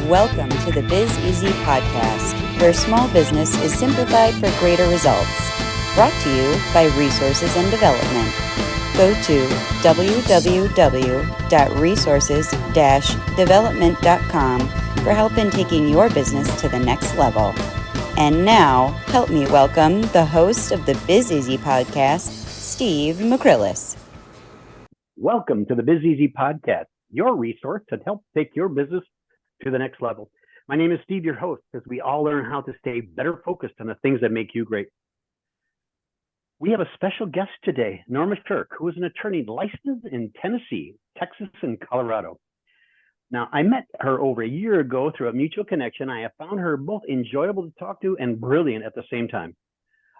Welcome to the Biz Easy podcast, where small business is simplified for greater results. Brought to you by Resources and Development. Go to www.resources-development.com for help in taking your business to the next level. And now, help me welcome the host of the Biz Easy podcast, Steve McCrillis. Welcome to the Biz Easy podcast, your resource to help take your business to the next level. My name is Steve, your host, as we all learn how to stay better focused on the things that make you great. We have a special guest today, Norma Shirk, who is an attorney licensed in Tennessee, Texas, and Colorado. Now, I met her over a year ago through a mutual connection. I have found her both enjoyable to talk to and brilliant at the same time.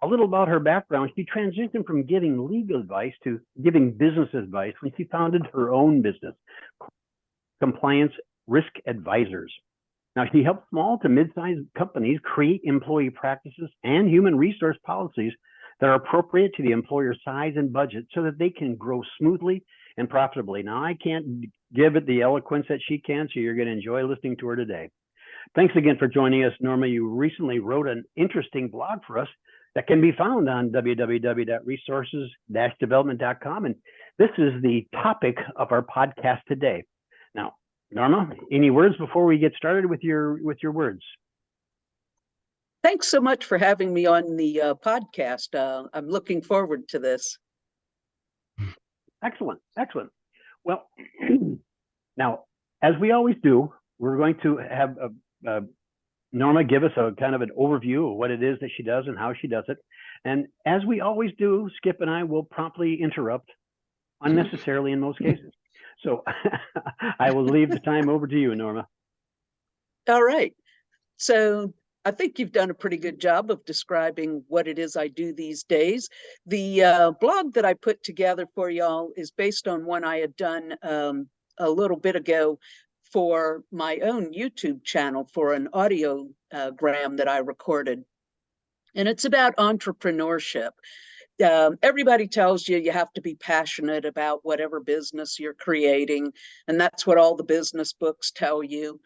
A little about her background: she transitioned from giving legal advice to giving business advice when she founded her own business, Compliance Risk Advisors. Now, she helps small to mid-sized companies create employee practices and human resource policies that are appropriate to the employer's size and budget so that they can grow smoothly and profitably. Now, I can't give it the eloquence that she can, so you're going to enjoy listening to her today. Thanks again for joining us, Norma. You recently wrote an interesting blog for us that can be found on www.resources-development.com. And this is the topic of our podcast today. Now, Norma, any words before we get started with your words? Thanks so much for having me on the podcast. I'm looking forward to this. Excellent. Well, now, as we always do, we're going to have Norma give us a kind of an overview of what it is that she does and how she does it. And as we always do, Skip and I will promptly interrupt unnecessarily in most cases. So I will leave the time over to you, Norma. All right. So I think you've done a pretty good job of describing what it is I do these days. The blog that I put together for y'all is based on one I had done a little bit ago for my own YouTube channel for an audiogram that I recorded. And it's about entrepreneurship. Everybody tells you have to be passionate about whatever business you're creating, and that's what all the business books tell you.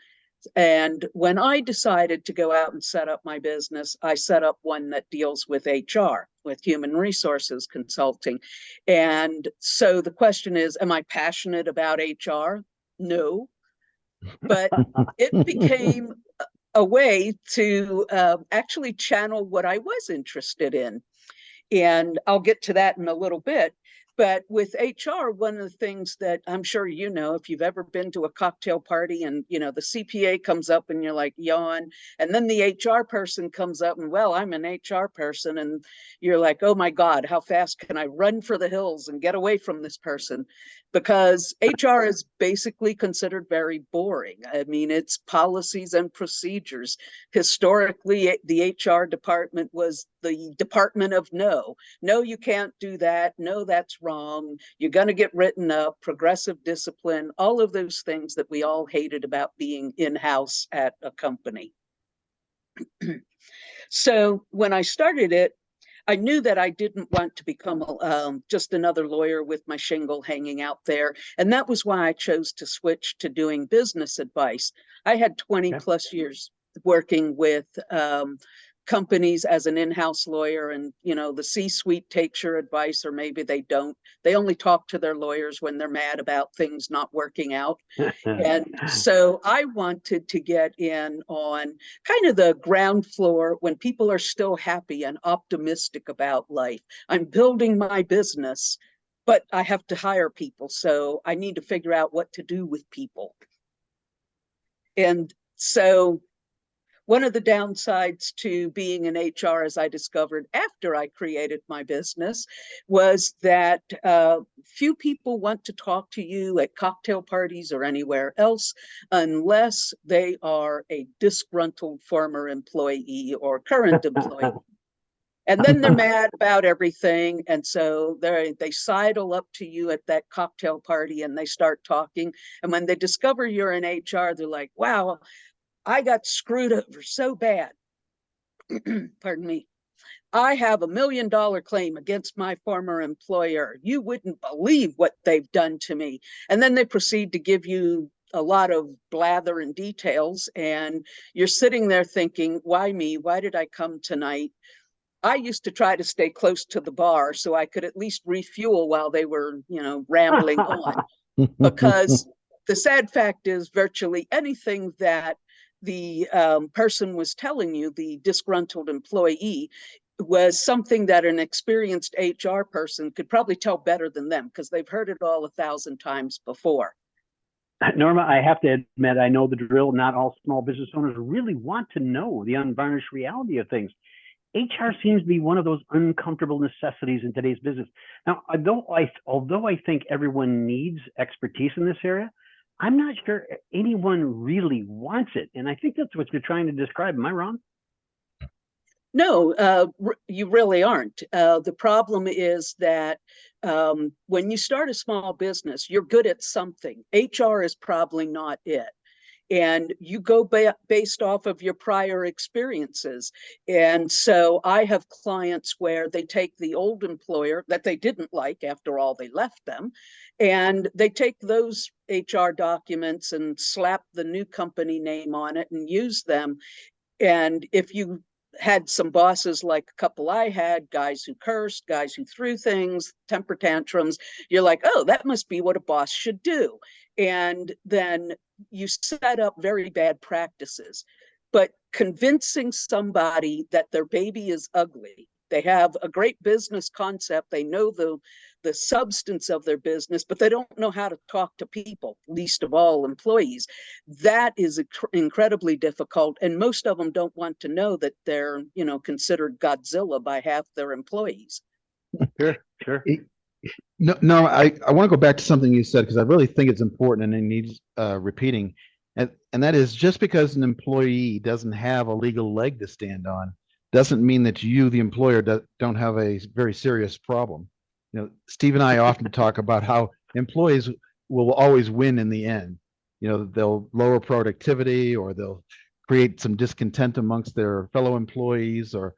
And when I decided to go out and set up my business, I set up one that deals with HR, with human resources consulting. And so the question is, am I passionate about HR? No. But it became a way to actually channel what I was interested in. And I'll get to that in a little bit. But with HR, one of the things that I'm sure you know, if you've ever been to a cocktail party and, you know, the CPA comes up and you're like, yawn. And then the HR person comes up and, well, I'm an HR person. And you're like, oh, my God, how fast can I run for the hills and get away from this person? Because HR is basically considered very boring. I mean, it's policies and procedures. Historically, the HR department was the department of no. No, you can't do that. No, that's wrong. You're going to get written up, progressive discipline, all of those things that we all hated about being in-house at a company. So when I started it, I knew that I didn't want to become just another lawyer with my shingle hanging out there. And that was why I chose to switch to doing business advice. I had 20 plus years working with companies as an in-house lawyer, and you know, the C-suite takes your advice, or maybe they don't. They only talk to their lawyers when they're mad about things not working out. And so I wanted to get in on kind of the ground floor when people are still happy and optimistic about life. I'm building my business, but I have to hire people, so I need to figure out what to do with people. And so one of the downsides to being in HR, as I discovered after I created my business, was that few people want to talk to you at cocktail parties or anywhere else unless they are a disgruntled former employee or current employee. And then they're mad about everything. And so they sidle up to you at that cocktail party and they start talking. And when they discover you're in HR, they're like, wow, I got screwed over so bad. Pardon me. I have $1 million claim against my former employer. You wouldn't believe what they've done to me. And then they proceed to give you a lot of blather and details, and you're sitting there thinking, why me? Why did I come tonight? I used to try to stay close to the bar so I could at least refuel while they were, rambling on. Because the sad fact is, virtually anything that the person was telling you, the disgruntled employee, was something that an experienced HR person could probably tell better than them, because they've heard it all 1,000 times before. Norma, I have to admit, I know the drill. Not all small business owners really want to know the unvarnished reality of things. HR seems to be one of those uncomfortable necessities in today's business. Now, although I think everyone needs expertise in this area, I'm not sure anyone really wants it. And I think that's what you're trying to describe. Am I wrong? No, you really aren't. The problem is that when you start a small business, you're good at something. HR is probably not it. And you go based off of your prior experiences. And so I have clients where they take the old employer that they didn't like, after all, they left them, and they take those HR documents and slap the new company name on it and use them. And if you had some bosses like a couple I had, guys who cursed, guys who threw things, temper tantrums, you're like, oh, that must be what a boss should do. And then you set up very bad practices. But convincing somebody that their baby is ugly, they have a great business concept, they know the substance of their business, but they don't know how to talk to people, least of all employees. That is incredibly difficult, and most of them don't want to know that they're, considered Godzilla by half their employees. Sure. No, I want to go back to something you said, because I really think it's important and it needs repeating. And that is, just because an employee doesn't have a legal leg to stand on doesn't mean that you, the employer, don't have a very serious problem. Steve and I often talk about how employees will always win in the end. They'll lower productivity, or they'll create some discontent amongst their fellow employees, or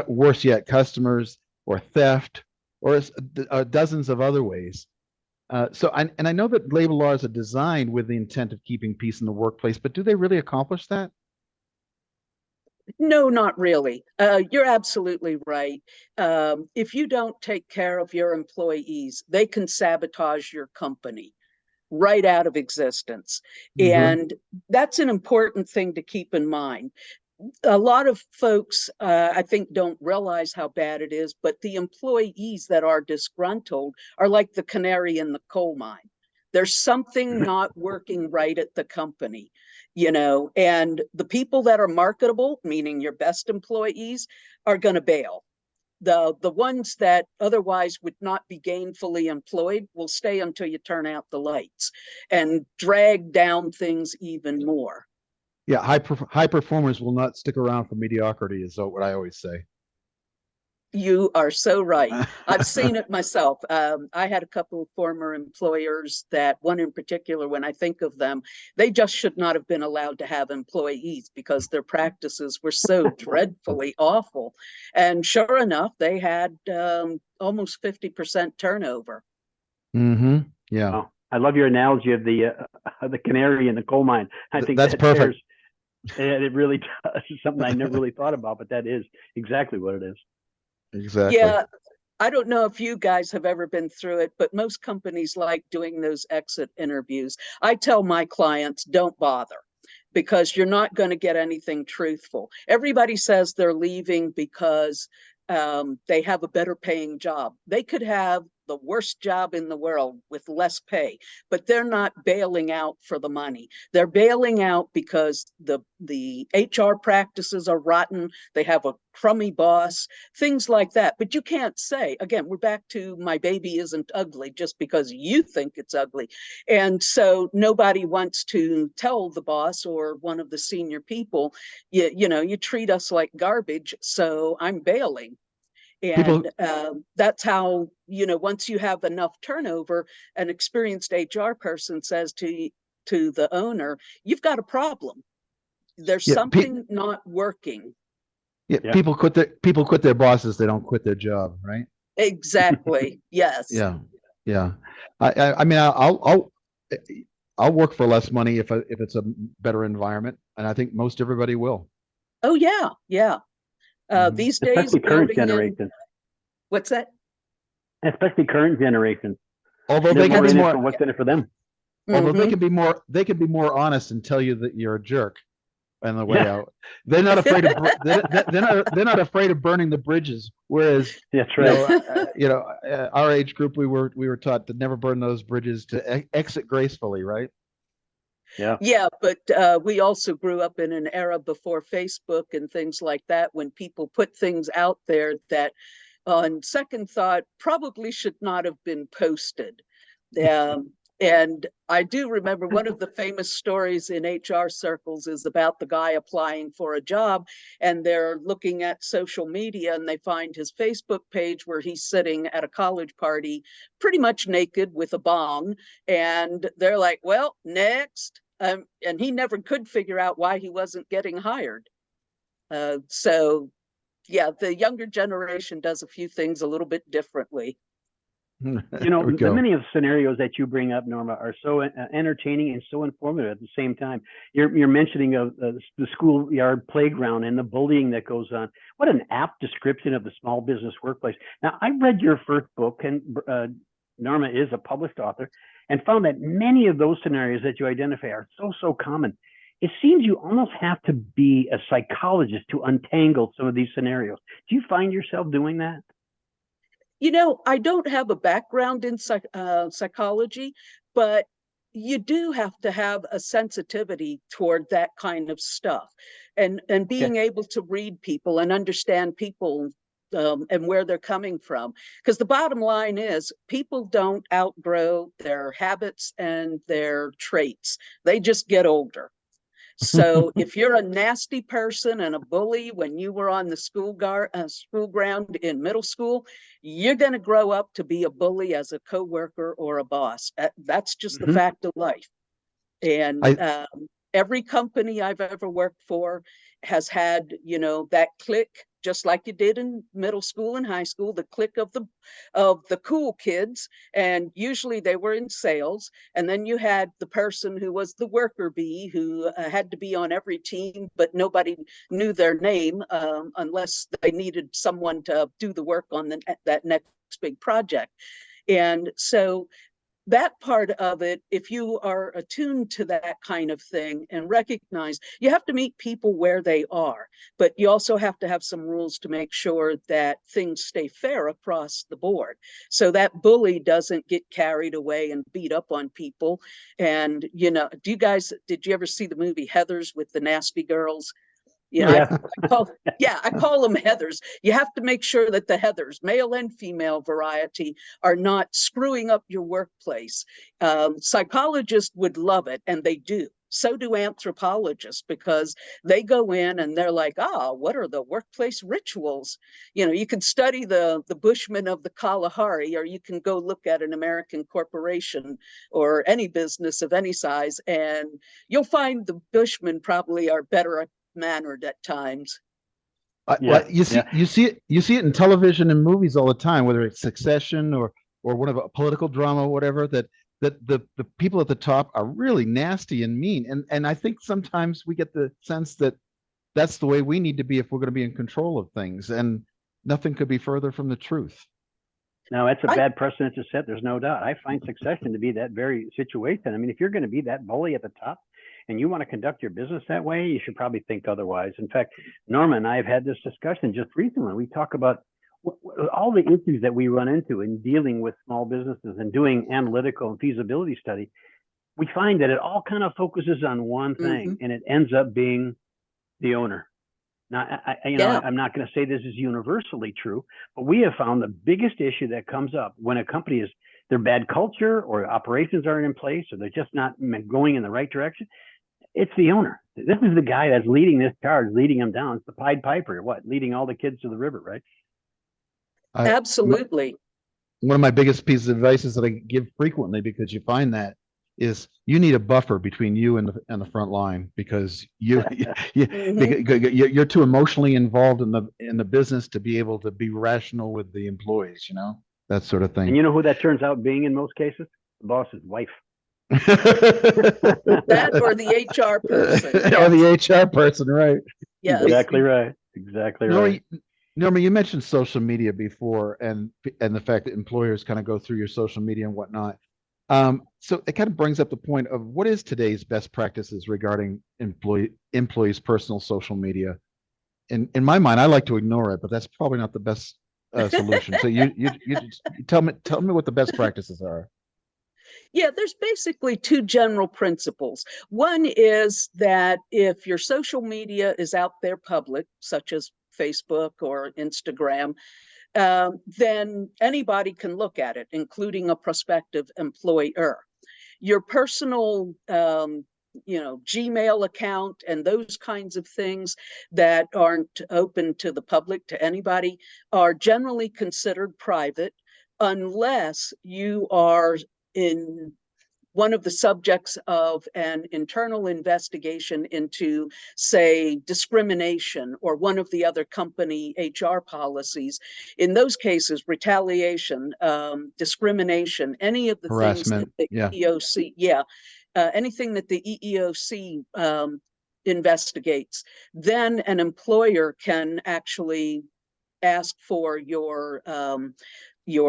worse yet, customers, or theft, or dozens of other ways. So I know that labor laws are designed with the intent of keeping peace in the workplace, but do they really accomplish that? No, not really. You're absolutely right. If you don't take care of your employees, they can sabotage your company right out of existence. Mm-hmm. And that's an important thing to keep in mind. A lot of folks, I think, don't realize how bad it is, but the employees that are disgruntled are like the canary in the coal mine. There's something not working right at the company, and the people that are marketable, meaning your best employees, are going to bail. The ones that otherwise would not be gainfully employed will stay until you turn out the lights and drag down things even more. Yeah, high performers will not stick around for mediocrity, is what I always say. You are so right. I've seen it myself. I had a couple of former employers that, one in particular, when I think of them, they just should not have been allowed to have employees because their practices were so dreadfully awful. And sure enough, they had almost 50% turnover. Mm-hmm. Yeah. Oh, I love your analogy of the canary in the coal mine. I think that's perfect. It really does. Something I never really thought about, but that is exactly what it is. Exactly. Yeah, I don't know if you guys have ever been through it, but most companies like doing those exit interviews. I tell my clients, don't bother, because you're not going to get anything truthful. Everybody says they're leaving because they have a better paying job. They could have the worst job in the world with less pay, but they're not bailing out for the money. They're bailing out because the HR practices are rotten. They have a crummy boss, things like that. But you can't say, again, we're back to my baby isn't ugly just because you think it's ugly. And so nobody wants to tell the boss or one of the senior people, you treat us like garbage, so I'm bailing. And that's how, once you have enough turnover, an experienced HR person says to the owner, you've got a problem. There's something not working. Yeah, people quit their bosses. They don't quit their job, right? Exactly. Yes. Yeah. I mean, I'll work for less money if it's a better environment, and I think most everybody will. Oh yeah, yeah. These days, Especially current building in generations. what's that? Especially current generations. Although They're they can more be in it more, for what's in it for them. although Mm-hmm. they can be more honest and tell you that you're a jerk on the way Yeah, out. They're not afraid of they're not afraid of burning the bridges. Whereas, that's right. our age group, we were taught to never burn those bridges, to exit gracefully, right? Yeah. Yeah, but we also grew up in an era before Facebook and things like that, when people put things out there that, on second thought, probably should not have been posted. Um, and I do remember one of the famous stories in HR circles is about the guy applying for a job, and they're looking at social media and they find his Facebook page where he's sitting at a college party, pretty much naked with a bong. And they're like, well, next. And he never could figure out why he wasn't getting hired. So, yeah, the younger generation does a few things a little bit differently. There we The go. many of the scenarios that you bring up, Norma, are so entertaining and so informative at the same time. You're mentioning of the schoolyard playground and the bullying that goes on. What an apt description of the small business workplace. Now, I read your first book, and Norma is a published author, and found that many of those scenarios that you identify are so common. It seems you almost have to be a psychologist to untangle some of these scenarios. Do you find yourself doing that? I don't have a background in psychology, but you do have to have a sensitivity toward that kind of stuff, and Okay. being able to read people and understand people, and where they're coming from. Because the bottom line is, people don't outgrow their habits and their traits; they just get older. So if you're a nasty person and a bully when you were on the school ground in middle school, you're going to grow up to be a bully as a coworker or a boss. That's just the Mm-hmm. fact of life. And I every company I've ever worked for has had, that clique, just like you did in middle school and high school, the clique of the cool kids, and usually they were in sales. And then you had the person who was the worker bee, who had to be on every team, but nobody knew their name, unless they needed someone to do the work on that next big project. And so that part of it, if you are attuned to that kind of thing and recognize, you have to meet people where they are, but you also have to have some rules to make sure that things stay fair across the board, so that bully doesn't get carried away and beat up on people. And did you ever see the movie Heathers with the nasty girls? I, Yeah. I call them Heathers. You have to make sure that the Heathers, male and female variety, are not screwing up your workplace. Psychologists would love it, and they do. So do anthropologists, because they go in and they're like, what are the workplace rituals? You can study the Bushmen of the Kalahari, or you can go look at an American corporation or any business of any size, and you'll find the Bushmen probably are better mannered at times. Yeah. You Yeah. you see it in television and movies all the time, whether it's Succession or one of a political drama or whatever. That the people at the top are really nasty and mean, and I think sometimes we get the sense that that's the way we need to be if we're going to be in control of things, and nothing could be further from the truth. Now, that's a I, bad precedent to set. There's no doubt. I find Succession to be that very situation. I mean, if you're going to be that bully at the top and you want to conduct your business that way, you should probably think otherwise. In fact, Norma and I have had this discussion just recently. We talk about all the issues that we run into in dealing with small businesses and doing analytical and feasibility study. We find that it all kind of focuses on one thing, mhm. and it ends up being the owner. Now, Yeah, I'm not going to say this is universally true, but we have found the biggest issue that comes up when a company is their bad culture or operations aren't in place, or they're just not going in the right direction. It's the owner. This is the guy that's leading this charge, leading them down. It's the Pied Piper, leading all the kids to the river, right? I, absolutely. one of my biggest pieces of advice is that I give frequently, because you find that, is you need a buffer between you and the front line, because Mhm. you're too emotionally involved in the business to be able to be rational with the employees, that sort of And thing. you know who that turns out being in most cases? The boss's wife. That or the HR person. Or Yes, the HR person, right? yes. Exactly right. Exactly Norma, right. Norma, you mentioned social media before, and the fact that employers kind of go through your social media and whatnot. So it kind of brings up the point of what is today's best practices regarding employees' personal social media. In my mind, I like to ignore it, but that's probably not the best solution. So you tell me what the best practices are. Yeah, there's basically two general principles. One is that if your social media is out there public, such as Facebook or Instagram, then anybody can look at it, including a prospective employer. Your personal Gmail account and those kinds of things that aren't open to the public, to anybody, are generally considered private unless you are in one of the subjects of an internal investigation into, say, discrimination or one of the other company HR policies. In those cases, retaliation, discrimination, any of the things that Harassment. the Yeah. EEOC, anything that the EEOC investigates, then an employer can actually ask for your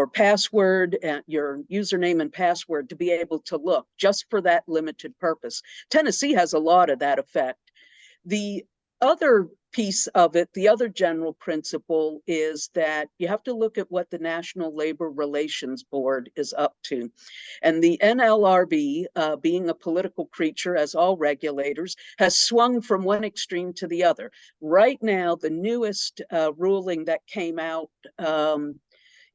password and your username and password to be able to look just for that limited purpose. Tennessee has a lot of that effect. The other piece of it, the other general principle is that you have to look at what the National Labor Relations Board is up to. And the NLRB, being a political creature, as all regulators, has swung from one extreme to the other. Right now, the newest ruling that came out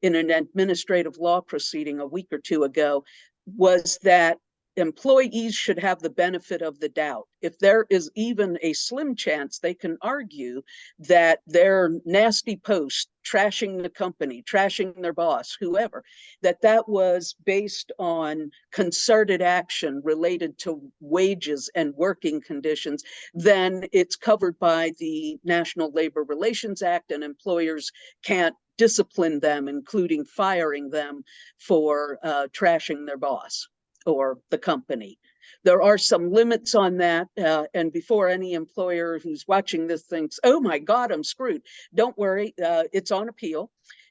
in an administrative law proceeding a week or two ago was that employees should have the benefit of the doubt. If there is even a slim chance, they can argue that their nasty post, trashing the company, trashing their boss, whoever, that was based on concerted action related to wages and working conditions, then it's covered by the National Labor Relations Act, and employers can't discipline them, including firing them for trashing their boss or the company. There are some limits on that. And before any employer who's watching this thinks, oh my God, I'm screwed, don't worry, it's on appeal.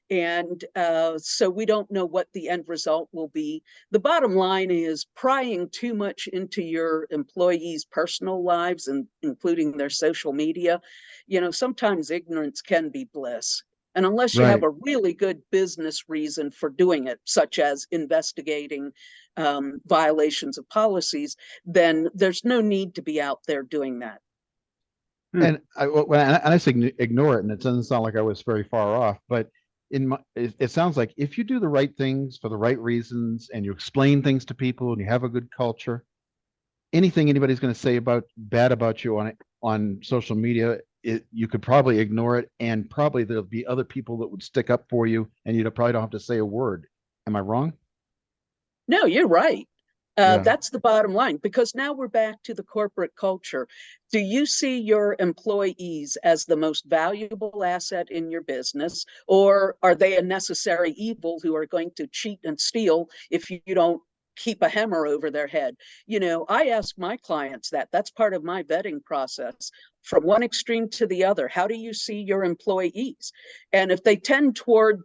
And so we don't know what the end result will be. The bottom line is prying too much into your employees' personal lives, and including their social media. Sometimes ignorance can be bliss. And unless you have Right. a really good business reason for doing it, such as investigating violations of policies, then there's no need to be out there doing that. And I say ignore it, and it doesn't sound like I was very far off, but it sounds like if you do the right things for the right reasons and you explain things to people and you have a good culture, anything anybody's going to say bad about you on social media, you could probably ignore it, and probably there'll be other people that would stick up for you, and you probably don't have to say a word. Am I wrong? No, you're right. Yeah. That's the bottom line, because now we're back to the corporate culture. Do you see your employees as the most valuable asset in your business, or are they a necessary evil who are going to cheat and steal if you don't keep a hammer over their head? I ask my clients that. That's part of my vetting process. From one extreme to the other, how do you see your employees? And if they tend toward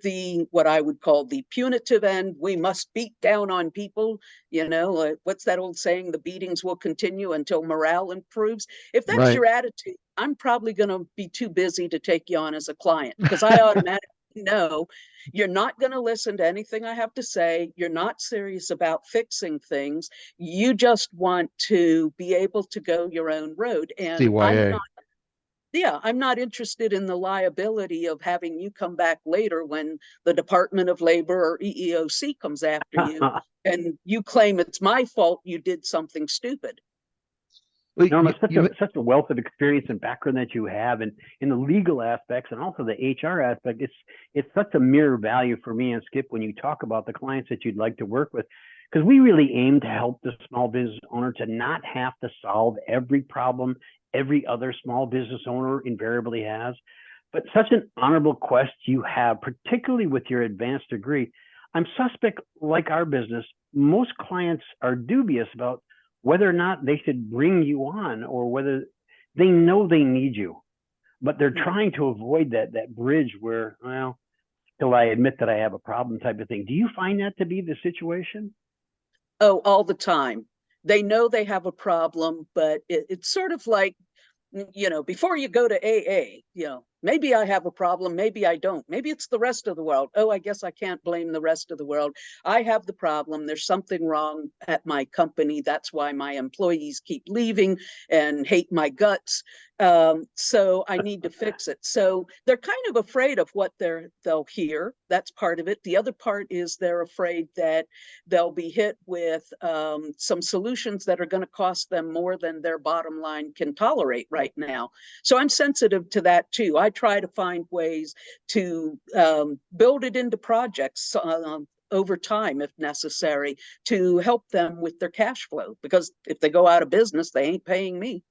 what I would call the punitive end, we must beat down on people, what's that old saying? The beatings will continue until morale improves. If that's Right. your attitude, I'm probably going to be too busy to take you on as a client, because I automatically know you're not going to listen to anything I have to say. You're not serious about fixing things. You just want to be able to go your own road. And CYA. I'm not interested in the liability of having you come back later when the Department of Labor or EEOC comes after you and you claim it's my fault you did something stupid. Well, Norma, such a wealth of experience and background that you have, and in the legal aspects and also the HR aspect, it's such a mirror value for me and Skip when you talk about the clients that you'd like to work with, because we really aim to help the small business owner to not have to solve every problem every other small business owner invariably has. But such an honorable quest you have, particularly with your advanced degree. I'm suspect, like our business, most clients are dubious about whether or not they should bring you on, or whether they know they need you, but they're trying to avoid that bridge where, well, till I admit that I have a problem type of thing. Do you find that to be the situation? Oh, all the time. They know they have a problem, but it's sort of like, before you go to AA, maybe I have a problem, maybe I don't. Maybe it's the rest of the world. Oh, I guess I can't blame the rest of the world. I have the problem. There's something wrong at my company. That's why my employees keep leaving and hate my guts. So I need to fix it. So they're kind of afraid of what they'll hear. That's part of it. The other part is they're afraid that they'll be hit with some solutions that are going to cost them more than their bottom line can tolerate right now. So I'm sensitive to that too. I try to find ways to build it into projects over time, if necessary, to help them with their cash flow. Because if they go out of business, they ain't paying me.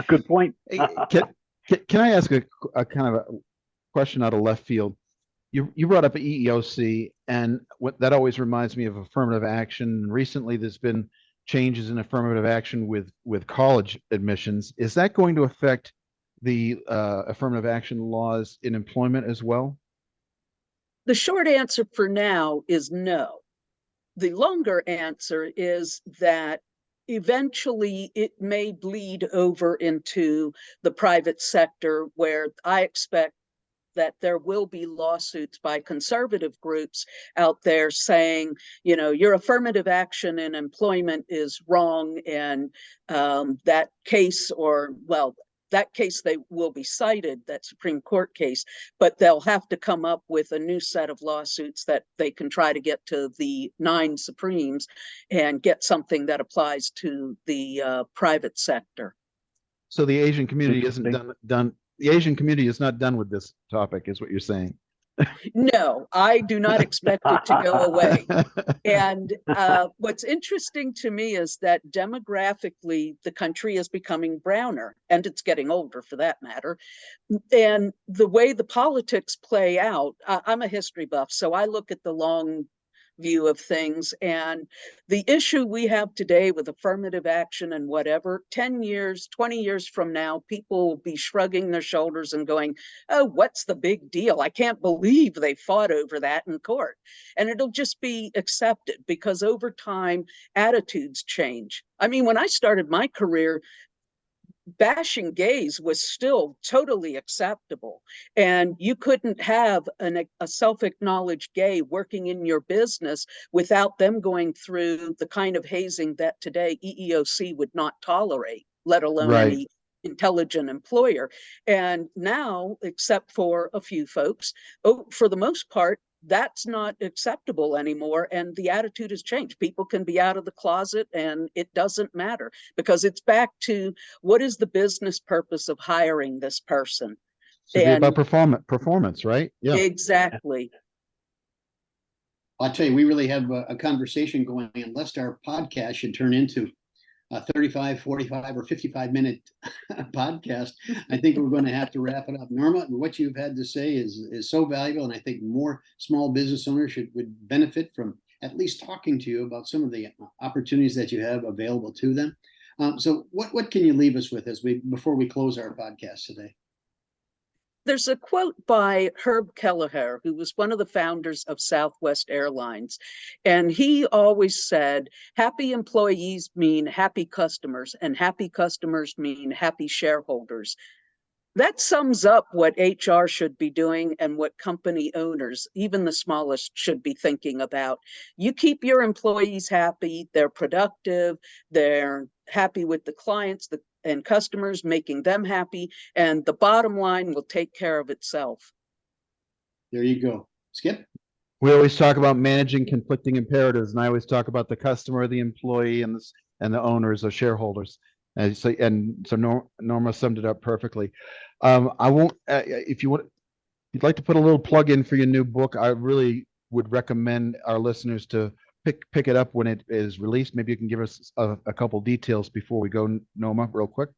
Good point. Can I ask a kind of a question out of left field? You brought up EEOC, and that always reminds me of affirmative action. Recently, there's been changes in affirmative action with college admissions. Is that going to affect the affirmative action laws in employment as well? The short answer for now is no. The longer answer is that eventually it may bleed over into the private sector, where I expect that there will be lawsuits by conservative groups out there saying, your affirmative action in employment is wrong, and that case, that case they will be cited, that Supreme Court case, but they'll have to come up with a new set of lawsuits that they can try to get to the 9 Supremes and get something that applies to the private sector. So the Asian community isn't done. The Asian community is not done with this topic, is what you're saying. No, I do not expect it to go away. And what's interesting to me is that demographically, the country is becoming browner, and it's getting older for that matter. And the way the politics play out, I'm a history buff, so I look at the long view of things. And the issue we have today with affirmative action and whatever, 10 years, 20 years from now, people will be shrugging their shoulders and going, oh, what's the big deal? I can't believe they fought over that in court. And it'll just be accepted, because over time, attitudes change. I mean, when I started my career, bashing gays was still totally acceptable, and you couldn't have a self-acknowledged gay working in your business without them going through the kind of hazing that today EEOC would not tolerate, let alone any intelligent employer. And now, except for a few folks, for the most part, that's not acceptable anymore, and the attitude has changed. People can be out of the closet and it doesn't matter, because it's back to, what is the business purpose of hiring this person? Should be about performance, right? Yeah, exactly. I'll tell you, we really have a conversation going, unless our podcast should turn into a 35, 45, or 55-minute podcast. I think we're going to have to wrap it up. Norma, what you've had to say is so valuable, and I think more small business owners would benefit from at least talking to you about some of the opportunities that you have available to them. So what can you leave us with before we close our podcast today? There's a quote by Herb Kelleher, who was one of the founders of Southwest Airlines. And he always said, happy employees mean happy customers, and happy customers mean happy shareholders. That sums up what HR should be doing, and what company owners, even the smallest, should be thinking about. You keep your employees happy, they're productive, they're happy with the clients and customers, making them happy, and the bottom line will take care of itself. There you go. Skip? We always talk about managing conflicting imperatives, and I always talk about the customer, the employee, and the owners or shareholders. And so Norma summed it up perfectly. I won't. If you'd like to put a little plug in for your new book, I really would recommend our listeners to pick it up when it is released. Maybe you can give us a couple details before we go, Norma, real quick.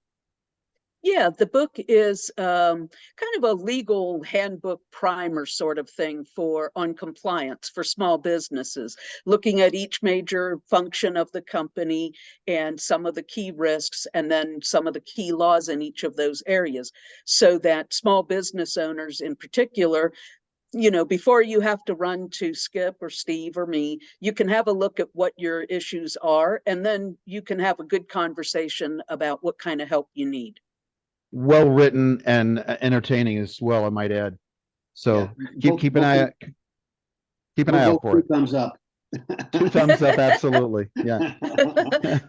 Yeah, the book is kind of a legal handbook primer sort of thing on compliance for small businesses, looking at each major function of the company and some of the key risks, and then some of the key laws in each of those areas, so that small business owners in particular, before you have to run to Skip or Steve or me, you can have a look at what your issues are, and then you can have a good conversation about what kind of help you need. Well written and entertaining as well, I might add. So Yeah. keep an eye out for it. 2 thumbs up. 2 thumbs up, absolutely. Yeah.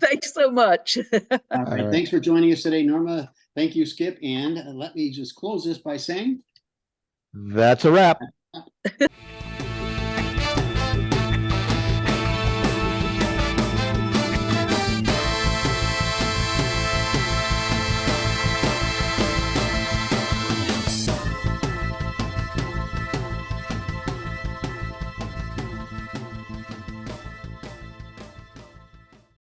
Thanks so much. All right. Thanks for joining us today, Norma. Thank you, Skip. And let me just close this by saying, That's a wrap.